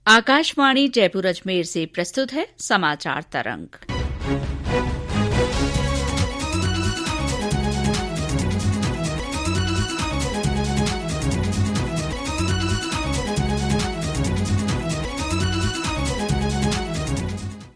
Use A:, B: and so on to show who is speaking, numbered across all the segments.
A: आकाशवाणी जयपुर अजमेर से प्रस्तुत है समाचार तरंग।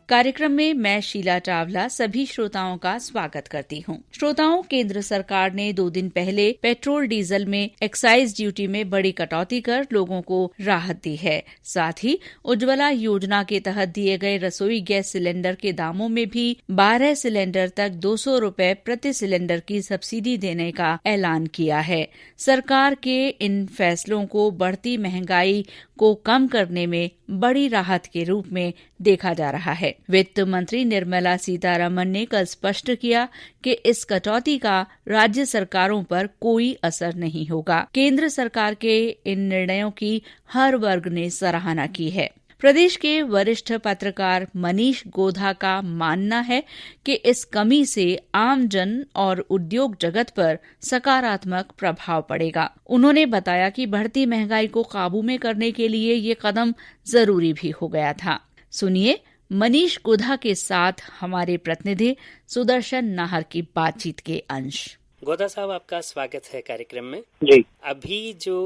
A: कार्यक्रम में मैं शीला चावला सभी श्रोताओं का स्वागत करती हूँ। श्रोताओं, केंद्र सरकार ने 2 दिन पहले पेट्रोल डीजल में एक्साइज ड्यूटी में बड़ी कटौती कर लोगों को राहत दी है। साथ ही उज्ज्वला योजना के तहत दिए गए रसोई गैस सिलेंडर के दामों में भी 12 सिलेंडर तक 200 रुपए प्रति सिलेंडर की सब्सिडी देने का ऐलान किया है। सरकार के इन फैसलों को बढ़ती महंगाई को कम करने में बड़ी राहत के रूप में देखा जा रहा है। वित्त मंत्री निर्मला सीतारमण ने कल स्पष्ट किया कि इस कटौती का राज्य सरकारों पर कोई असर नहीं होगा। केंद्र सरकार के इन निर्णयों की हर वर्ग ने सराहना की है। प्रदेश के वरिष्ठ पत्रकार मनीष गोधा का मानना है कि इस कमी से आम जन और उद्योग जगत पर सकारात्मक प्रभाव पड़ेगा। उन्होंने बताया कि बढ़ती महंगाई को काबू में करने के लिए ये कदम जरूरी भी हो गया था। सुनिए मनीष गोधा के साथ हमारे प्रतिनिधि सुदर्शन नाहर की बातचीत के अंश।
B: गोधा साहब, आपका स्वागत है कार्यक्रम में।
C: जी।
B: अभी जो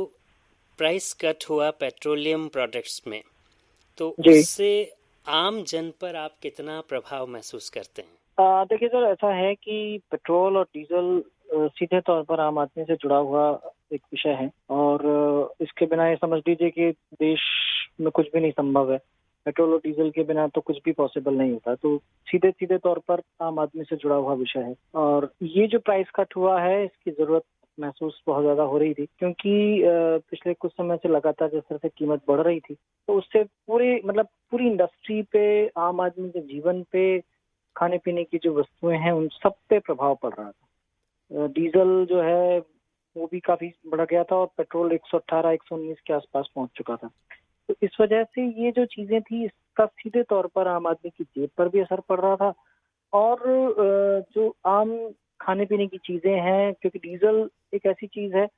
B: प्राइस कट हुआ पेट्रोलियम प्रोडक्ट्स में, तो उससे आम जन पर आप कितना प्रभाव महसूस करते हैं?
C: देखिए सर, ऐसा है कि पेट्रोल और डीजल सीधे तौर पर आम आदमी से जुड़ा हुआ एक विषय है और इसके बिना ये समझ लीजिए कि देश में कुछ भी नहीं संभव है। पेट्रोल और डीजल के बिना तो कुछ भी पॉसिबल नहीं होता। तो सीधे तौर पर आम आदमी से जुड़ा हुआ विषय है और ये जो प्राइस कट हुआ है इसकी जरूरत महसूस बहुत ज्यादा हो रही थी, क्योंकि पिछले कुछ समय से लगातार जिस तरह से कीमत बढ़ रही थी तो उससे पूरी इंडस्ट्री पे, आम आदमी के जीवन पे, खाने पीने की जो वस्तुएं हैं उन सब पे प्रभाव पड़ रहा था। डीजल जो है वो भी काफी बढ़ गया था और पेट्रोल 118-119 के आसपास पहुंच चुका था। तो इस वजह से ये जो चीजें थी इसका सीधे तौर पर आम आदमी की जेब पर भी असर पड़ रहा था और जो आम खाने पीने की चीजें हैं, क्योंकि डीजल एक ऐसी चीज है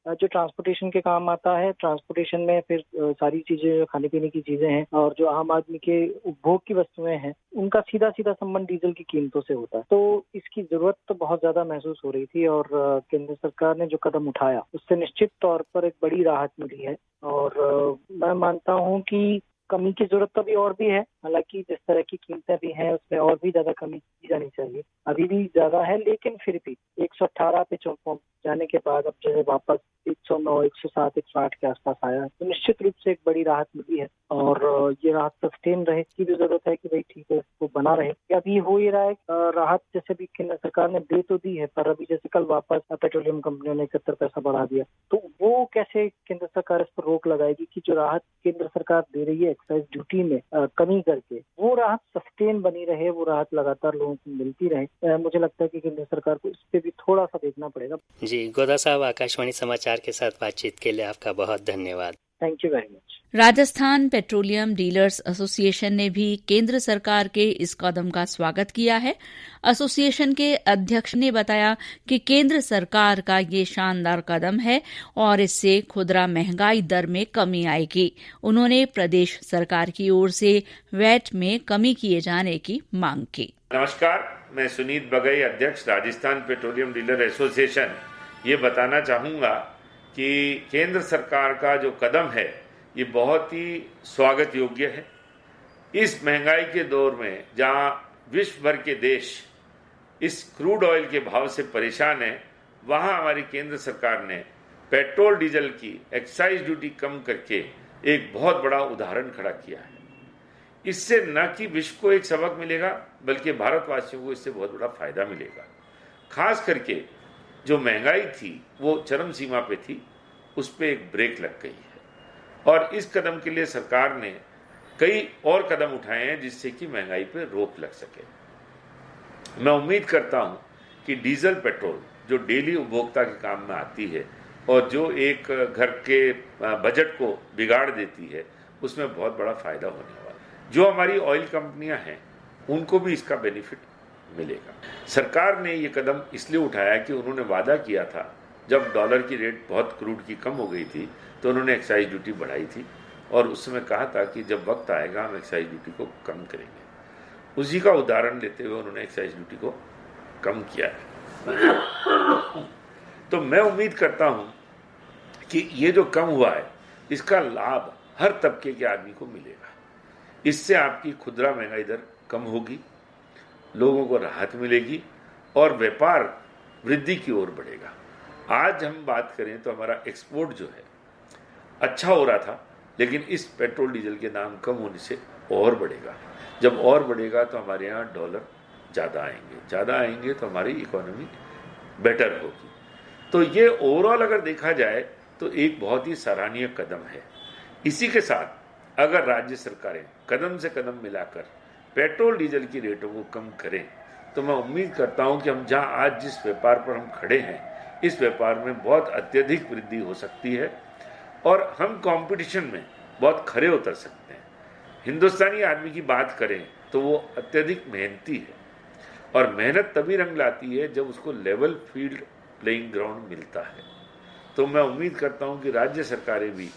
C: जो ट्रांसपोर्टेशन के काम आता है। ट्रांसपोर्टेशन में फिर सारी चीजें, खाने पीने की चीजें हैं और जो आम आदमी के उपभोग की वस्तुएं हैं उनका सीधा संबंध डीजल की कीमतों से होता है। तो इसकी जरूरत तो बहुत ज्यादा महसूस हो रही थी और केंद्र सरकार ने जो कदम उठाया उससे निश्चित तौर पर एक बड़ी राहत मिली है और मैं मानता हूँ कि कमी की जरूरत तो अभी और भी है। हालांकि जिस तरह की कीमतें भी हैं उसमें और भी ज्यादा कमी की जानी चाहिए। अभी भी ज्यादा है, लेकिन फिर भी 118 पे पहुंच जाने के बाद अब जो है वापस 109, 107, 108 के आसपास आया तो निश्चित रूप से एक बड़ी राहत मिली है और ये राहत सस्टेन रहे की भी जरूरत है कि भाई ठीक है वो बना रहे। अभी हो ही रहा है राहत, जैसे भी केंद्र सरकार ने दे तो दी है पर अभी जैसे कल वापस पेट्रोलियम कंपनियों ने 71 पैसा बढ़ा दिया, तो वो कैसे केंद्र सरकार इस पर रोक लगाएगी कि जो राहत केंद्र सरकार दे रही है एक्साइज ड्यूटी में कमी करके, वो राहत सस्टेन बनी रहे, वो राहत लगातार लोगों को मिलती रहे। मुझे लगता है कि केंद्र सरकार को इस पे भी थोड़ा सा देखना पड़ेगा।
B: जी, गोधा साहब, आकाशवाणी समाचार के साथ बातचीत के लिए आपका बहुत धन्यवाद।
C: Thank you very much.
A: Rajasthan petroleum dealers association ने भी केंद्र सरकार के इस कदम का स्वागत किया है। एसोसिएशन के अध्यक्ष ने बताया कि केंद्र सरकार का ये शानदार कदम है और इससे खुदरा महंगाई दर में कमी आएगी। उन्होंने प्रदेश सरकार की ओर से वैट में कमी किए जाने की मांग की।
D: नमस्कार, मैं सुनीत बगई, अध्यक्ष राजस्थान पेट्रोलियम डीलर एसोसिएशन। ये बताना चाहूँगा कि केंद्र सरकार का जो कदम है ये बहुत ही स्वागत योग्य है। इस महंगाई के दौर में जहां विश्व भर के देश इस क्रूड ऑयल के भाव से परेशान है, वहां हमारी केंद्र सरकार ने पेट्रोल डीजल की एक्साइज ड्यूटी कम करके एक बहुत बड़ा उदाहरण खड़ा किया है। इससे न कि विश्व को एक सबक मिलेगा बल्कि भारतवासियों को इससे बहुत बड़ा फायदा मिलेगा। खास करके जो महंगाई थी वो चरम सीमा पे थी, उस पर एक ब्रेक लग गई है और इस कदम के लिए सरकार ने कई और कदम उठाए हैं जिससे कि महंगाई पे रोक लग सके। मैं उम्मीद करता हूं कि डीजल पेट्रोल जो डेली उपभोक्ता के काम में आती है और जो एक घर के बजट को बिगाड़ देती है, उसमें बहुत बड़ा फायदा होने वाला है। जो हमारी ऑयल कंपनियां हैं उनको भी इसका बेनिफिट मिलेगा। सरकार ने ये कदम इसलिए उठाया कि उन्होंने वादा किया था, जब डॉलर की रेट बहुत क्रूड की कम हो गई थी तो उन्होंने एक्साइज ड्यूटी बढ़ाई थी और उस समय कहा था कि जब वक्त आएगा हम एक्साइज ड्यूटी को कम करेंगे। उसी का उदाहरण लेते हुए उन्होंने एक्साइज ड्यूटी को कम किया है। तो मैं उम्मीद करता हूं कि ये जो कम हुआ है इसका लाभ हर तबके के आदमी को मिलेगा। इससे आपकी खुदरा महंगाई दर कम होगी, लोगों को राहत मिलेगी और व्यापार वृद्धि की ओर बढ़ेगा। आज हम बात करें तो हमारा एक्सपोर्ट जो है अच्छा हो रहा था, लेकिन इस पेट्रोल डीजल के दाम कम होने से और बढ़ेगा। जब और बढ़ेगा तो हमारे यहाँ डॉलर ज़्यादा आएंगे तो हमारी इकोनॉमी बेटर होगी। तो ये ओवरऑल अगर देखा जाए तो एक बहुत ही सराहनीय कदम है। इसी के साथ अगर राज्य सरकारें कदम से कदम मिलाकर पेट्रोल डीजल की रेटों को कम करें तो मैं उम्मीद करता हूं कि हम जहां आज जिस व्यापार पर हम खड़े हैं इस व्यापार में बहुत अत्यधिक वृद्धि हो सकती है और हम कंपटीशन में बहुत खरे उतर सकते हैं। हिंदुस्तानी आदमी की बात करें तो वो अत्यधिक मेहनती है और मेहनत तभी रंग लाती है जब उसको लेवल फील्ड प्लेइंग ग्राउंड मिलता है। तो मैं उम्मीद करता हूं कि राज्य सरकारें भी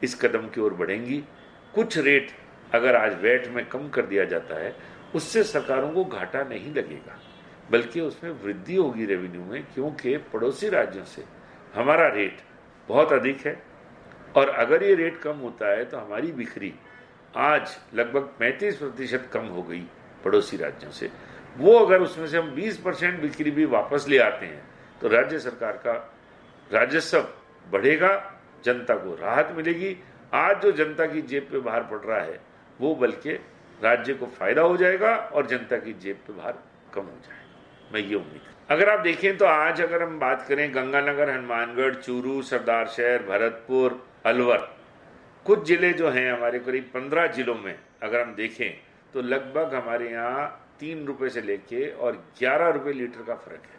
D: इस कदम की ओर बढ़ेंगी। कुछ रेट अगर आज वैट में कम कर दिया जाता है उससे सरकारों को घाटा नहीं लगेगा, बल्कि उसमें वृद्धि होगी रेवेन्यू में, क्योंकि पड़ोसी राज्यों से हमारा रेट बहुत अधिक है और अगर ये रेट कम होता है तो हमारी बिक्री आज लगभग 35% कम हो गई पड़ोसी राज्यों से। वो अगर उसमें से हम 20% बिक्री भी वापस ले आते हैं तो राज्य सरकार का राजस्व बढ़ेगा, जनता को राहत मिलेगी। आज जो जनता की जेब पे भार पड़ रहा है वो बल्कि राज्य को फायदा हो जाएगा और जनता की जेब पे भार कम हो जाएगा। मैं ये उम्मीद, अगर आप देखें तो आज अगर हम बात करें गंगानगर, हनुमानगढ़, चूरू, सरदार शहर, भरतपुर, अलवर, कुछ जिले जो हैं हमारे करीब 15 जिलों में अगर हम देखें तो लगभग हमारे यहाँ 3 रुपए से लेके और 11 रुपए लीटर का फर्क है।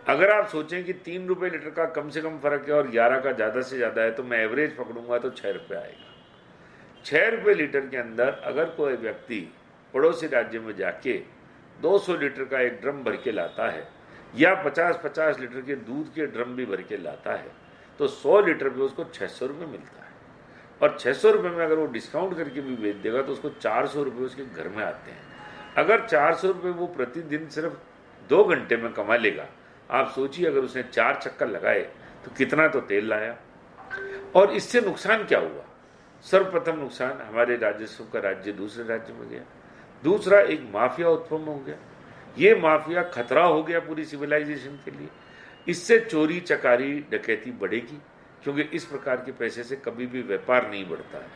D: अगर आप सोचें कि 3 रुपए लीटर का कम से कम फर्क है और 11 का ज्यादा से ज्यादा है तो मैं एवरेज पकड़ूंगा तो 6 रुपए आएगा। 6 रुपए लीटर के अंदर अगर कोई व्यक्ति पड़ोसी राज्य में जाके 200 लीटर का एक ड्रम भर के लाता है या 50-50 लीटर के दूध के ड्रम भी भर के लाता है तो 100 लीटर पे उसको 600 रुपये मिलता है और 600 रुपये में अगर वो डिस्काउंट करके भी बेच देगा तो उसको 400 रुपये उसके घर में आते हैं। अगर 400 रुपये वो प्रतिदिन सिर्फ 2 घंटे में कमा लेगा, आप सोचिए अगर उसने 4 चक्कर लगाए तो कितना तो तेल लाया। और इससे नुकसान क्या हुआ? सर्वप्रथम नुकसान हमारे राजस्व का राज्य दूसरे राज्य में गया, दूसरा एक माफिया उत्पन्न हो गया। ये माफिया खतरा हो गया पूरी सिविलाइजेशन के लिए। इससे चोरी चकारी डकैती बढ़ेगी क्योंकि इस प्रकार के पैसे से कभी भी व्यापार नहीं बढ़ता है।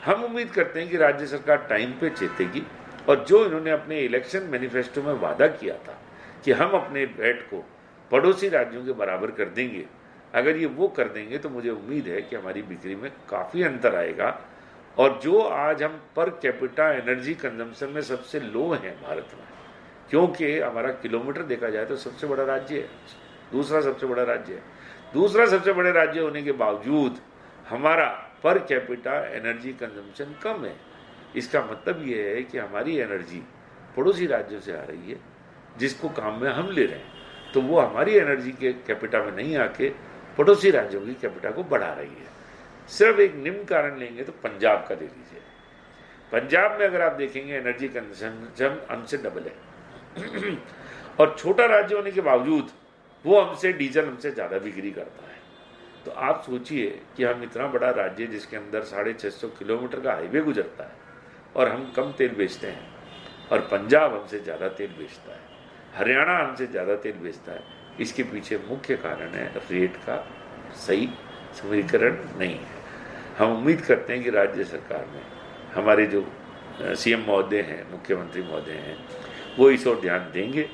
D: हम उम्मीद करते हैं कि राज्य सरकार टाइम पे चेतेगी और जो इन्होंने अपने इलेक्शन मैनिफेस्टो में वादा किया था कि हम अपने वैट को पड़ोसी राज्यों के बराबर कर देंगे, अगर ये वो कर देंगे तो मुझे उम्मीद है कि हमारी बिक्री में काफ़ी अंतर आएगा। और जो आज हम पर कैपिटा एनर्जी कंजम्पशन में सबसे लो हैं भारत में, क्योंकि हमारा किलोमीटर देखा जाए तो सबसे बड़ा राज्य है, दूसरा सबसे बड़ा राज्य है, दूसरा सबसे बड़े राज्य होने के बावजूद हमारा पर कैपिटा एनर्जी कंजम्पशन कम है। इसका मतलब ये है कि हमारी एनर्जी पड़ोसी राज्यों से आ रही है जिसको काम में हम ले रहे हैं, तो वो हमारी एनर्जी के कैपिटा में नहीं आके पड़ोसी राज्यों की कैपिटा को बढ़ा रही है। सिर्फ एक निम्न कारण लेंगे तो पंजाब का ले लीजिए। पंजाब में अगर आप देखेंगे एनर्जी कंजम्पशन हमसे डबल है और छोटा राज्य होने के बावजूद वो हमसे डीजल हमसे ज़्यादा बिक्री करता है। तो आप सोचिए कि हम इतना बड़ा राज्य जिसके अंदर 650 किलोमीटर का हाईवे गुजरता है और हम कम तेल बेचते हैं, और पंजाब हमसे ज़्यादा तेल बेचता है, हरियाणा हमसे ज़्यादा तेल बेचता है। इसके पीछे मुख्य कारण है रेट का सही समीकरण नहीं है। हम उम्मीद करते हैं कि राज्य सरकार में हमारे जो सीएम महोदय हैं, मुख्यमंत्री महोदय हैं, वो इस ओर ध्यान देंगे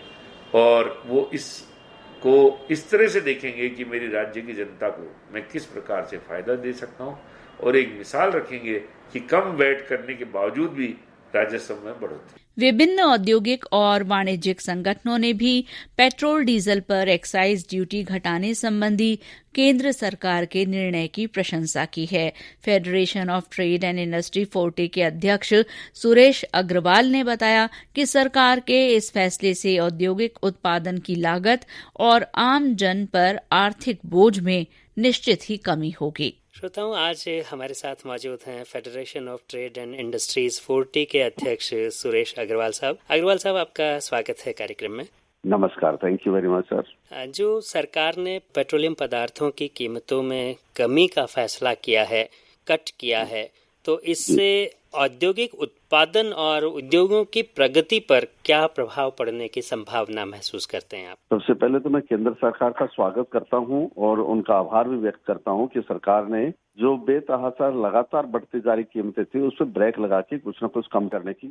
D: और वो इसको इस तरह से देखेंगे कि मेरी राज्य की जनता को मैं किस प्रकार से फायदा दे सकता हूँ, और एक मिसाल रखेंगे कि कम वैट करने के बावजूद भी राजस्व में बढ़ोतरी।
A: विभिन्न औद्योगिक और वाणिज्यिक संगठनों ने भी पेट्रोल डीजल पर एक्साइज ड्यूटी घटाने संबंधी केंद्र सरकार के निर्णय की प्रशंसा की है। Federation of trade and industry forte के अध्यक्ष सुरेश अग्रवाल ने बताया कि सरकार के इस फैसले से औद्योगिक उत्पादन की लागत और आम जन पर आर्थिक बोझ में निश्चित ही कमी होगी।
B: श्रोताओं, आज हमारे साथ मौजूद हैं federation of trade and industries 40 के अध्यक्ष सुरेश अग्रवाल साहब। अग्रवाल साहब, आपका स्वागत है कार्यक्रम में।
E: नमस्कार, thank you very much sir.
B: जो सरकार ने पेट्रोलियम पदार्थों की कीमतों में कमी का फैसला किया है, कट किया है, तो इससे औद्योगिक उत्पादन और उद्योगों की प्रगति पर क्या प्रभाव पड़ने की संभावना महसूस करते हैं आप?
E: सबसे पहले तो मैं केंद्र सरकार का स्वागत करता हूं और उनका आभार भी व्यक्त करता हूं कि सरकार ने जो बेतहाशा लगातार बढ़ती जा रही कीमतें थी उस पर ब्रेक लगा के कुछ न कुछ कम करने की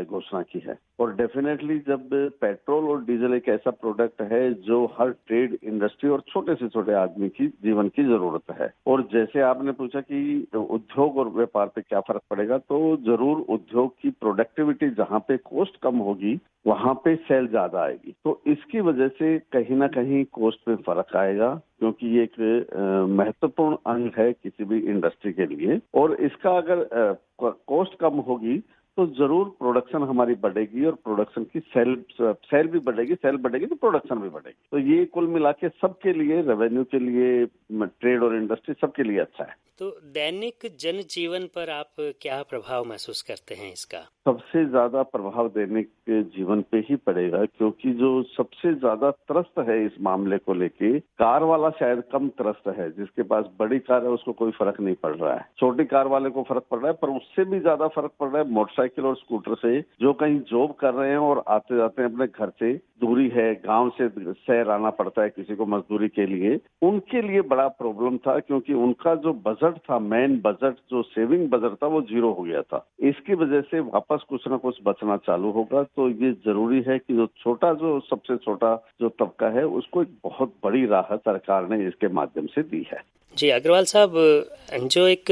E: घोषणा की है। और डेफिनेटली जब पेट्रोल और डीजल एक ऐसा प्रोडक्ट है जो हर ट्रेड इंडस्ट्री और छोटे से छोटे आदमी की जीवन की जरूरत है, और जैसे आपने पूछा कि उद्योग और व्यापार पे क्या फर्क पड़ेगा, तो जरूर उद्योग की प्रोडक्टिविटी जहाँ पे कॉस्ट कम होगी वहाँ पे सेल ज्यादा आएगी, तो इसकी वजह से कहीं ना कहीं कॉस्ट में फर्क आएगा, क्योंकि ये एक महत्वपूर्ण अंग है किसी भी इंडस्ट्री के लिए। और इसका अगर कॉस्ट कम होगी तो जरूर प्रोडक्शन हमारी बढ़ेगी और प्रोडक्शन की सेल भी बढ़ेगी, सेल बढ़ेगी तो प्रोडक्शन भी बढ़ेगी। तो ये कुल मिला के सबके लिए, रेवेन्यू के लिए, ट्रेड और इंडस्ट्री सबके लिए अच्छा है।
B: तो दैनिक जनजीवन पर आप क्या प्रभाव महसूस करते हैं इसका?
E: सबसे ज्यादा प्रभाव दैनिक जीवन पे ही पड़ेगा, क्योंकि जो सबसे ज्यादा त्रस्त है इस मामले को लेके, कार वाला शायद कम त्रस्त है। जिसके पास बड़ी कार है उसको कोई फर्क नहीं पड़ रहा है, छोटी कार वाले को फर्क पड़ रहा है, पर उससे भी ज्यादा फर्क पड़ रहा है मोटरसाइकिल और स्कूटर से, जो कहीं जॉब कर रहे हैं और आते जाते हैं अपने घर से, दूरी है, गांव से शहर आना पड़ता है किसी को मजदूरी के लिए, उनके लिए बड़ा प्रॉब्लम था, क्योंकि उनका जो बजट था, मेन बजट जो सेविंग बजट था, वो जीरो हो गया था। इसकी वजह से वापस कुछ ना कुछ बचना चालू होगा। तो ये जरूरी है कि जो सबसे छोटा जो तबका है उसको एक बहुत बड़ी राहत सरकार ने इसके माध्यम से दी है।
B: जी अग्रवाल साहब, जो एक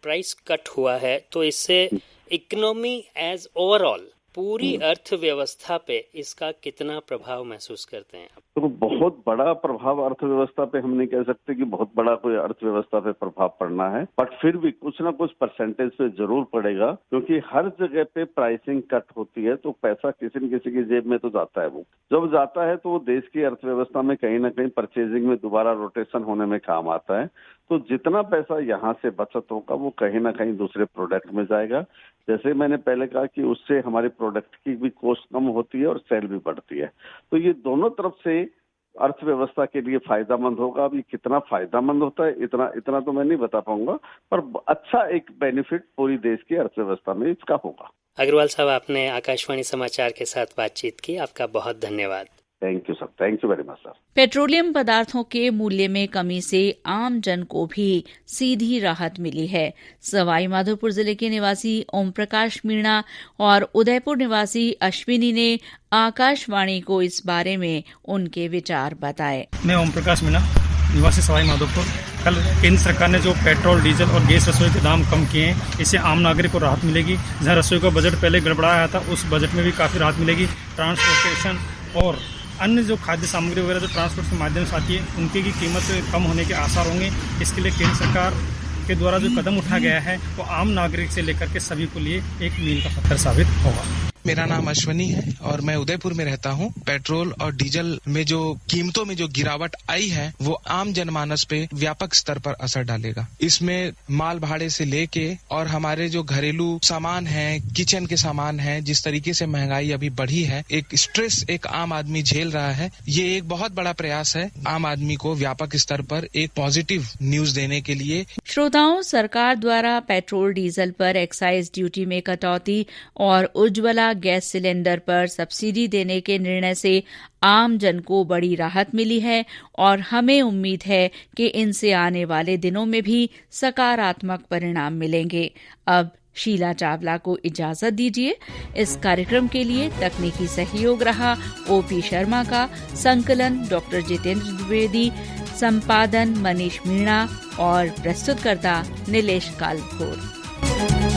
B: प्राइस कट हुआ है तो इससे इकोनॉमी एज ओवरऑल, पूरी अर्थव्यवस्था पे इसका कितना प्रभाव महसूस करते हैं आप?
E: तो बहुत बड़ा प्रभाव अर्थव्यवस्था पे हम नहीं कह सकते कि बहुत बड़ा कोई अर्थव्यवस्था पे प्रभाव पड़ना है, बट फिर भी कुछ ना कुछ परसेंटेज पे जरूर पड़ेगा, क्योंकि हर जगह पे प्राइसिंग कट होती है तो पैसा किसी न किसी की जेब में तो जाता है। वो जब जाता है तो वो देश की अर्थव्यवस्था में कहीं ना कहीं परचेजिंग में दोबारा रोटेशन होने में काम आता है। तो जितना पैसा यहाँ से बचत होगा वो कहीं ना कहीं दूसरे प्रोडक्ट में जाएगा। जैसे मैंने पहले कहा कि उससे हमारे प्रोडक्ट की भी कॉस्ट कम होती है और सेल भी बढ़ती है, तो ये दोनों तरफ से अर्थव्यवस्था के लिए फायदामंद होगा। अभी कितना फायदामंद होता है इतना तो मैं नहीं बता पाऊंगा, पर अच्छा एक बेनिफिट पूरी देश की अर्थव्यवस्था में इसका होगा।
B: अग्रवाल साहब, आपने आकाशवाणी समाचार के साथ बातचीत की, आपका बहुत धन्यवाद।
E: Thank you sir, thank you very much sir.
A: Petroleum पदार्थों के मूल्य में कमी से आम जन को भी सीधी राहत मिली है। सवाई माधोपुर जिले के निवासी ओम प्रकाश मीणा और उदयपुर निवासी अश्विनी ने आकाशवाणी को इस बारे में उनके विचार बताए।
F: मैं ओम प्रकाश मीणा, निवासी सवाई माधोपुर। कल केंद्र सरकार ने जो पेट्रोल, डीजल और गैस रसोई के दाम कम किए हैं, इससे आम नागरिक को राहत मिलेगी। जहां रसोई का बजट पहले गड़बड़ाया था, उस बजट में भी काफी राहत मिलेगी। ट्रांसपोर्टेशन और अन्य जो खाद्य सामग्री वगैरह जो ट्रांसपोर्ट के माध्यम से आती है, उनकी की कीमत कम होने के आसार होंगे। इसके लिए केंद्र सरकार के द्वारा जो कदम उठाया गया है वो आम नागरिक से लेकर के सभी को लिए एक मील का पत्थर साबित होगा।
G: मेरा नाम अश्विनी है और मैं उदयपुर में रहता हूँ। पेट्रोल और डीजल में जो कीमतों में जो गिरावट आई है वो आम जनमानस पे व्यापक स्तर पर असर डालेगा। इसमें माल भाड़े से लेके और हमारे जो घरेलू सामान है, किचन के सामान है, जिस तरीके से महंगाई अभी बढ़ी है, एक स्ट्रेस एक आम आदमी झेल रहा है। ये एक बहुत बड़ा प्रयास है आम आदमी को व्यापक स्तर पर एक पॉजिटिव न्यूज देने के लिए।
A: श्रोताओं, सरकार द्वारा पेट्रोल डीजल पर एक्साइज ड्यूटी में कटौती और उज्ज्वला गैस सिलेंडर पर सब्सिडी देने के निर्णय से आम जन को बड़ी राहत मिली है और हमें उम्मीद है कि इनसे आने वाले दिनों में भी सकारात्मक परिणाम मिलेंगे। अब शीला चावला को इजाजत दीजिए। इस कार्यक्रम के लिए तकनीकी सहयोग रहा ओपी शर्मा का, संकलन डॉक्टर जितेंद्र द्विवेदी, संपादन मनीष मीणा और प्रस्तुतकर्ता नीलेश कालभोर।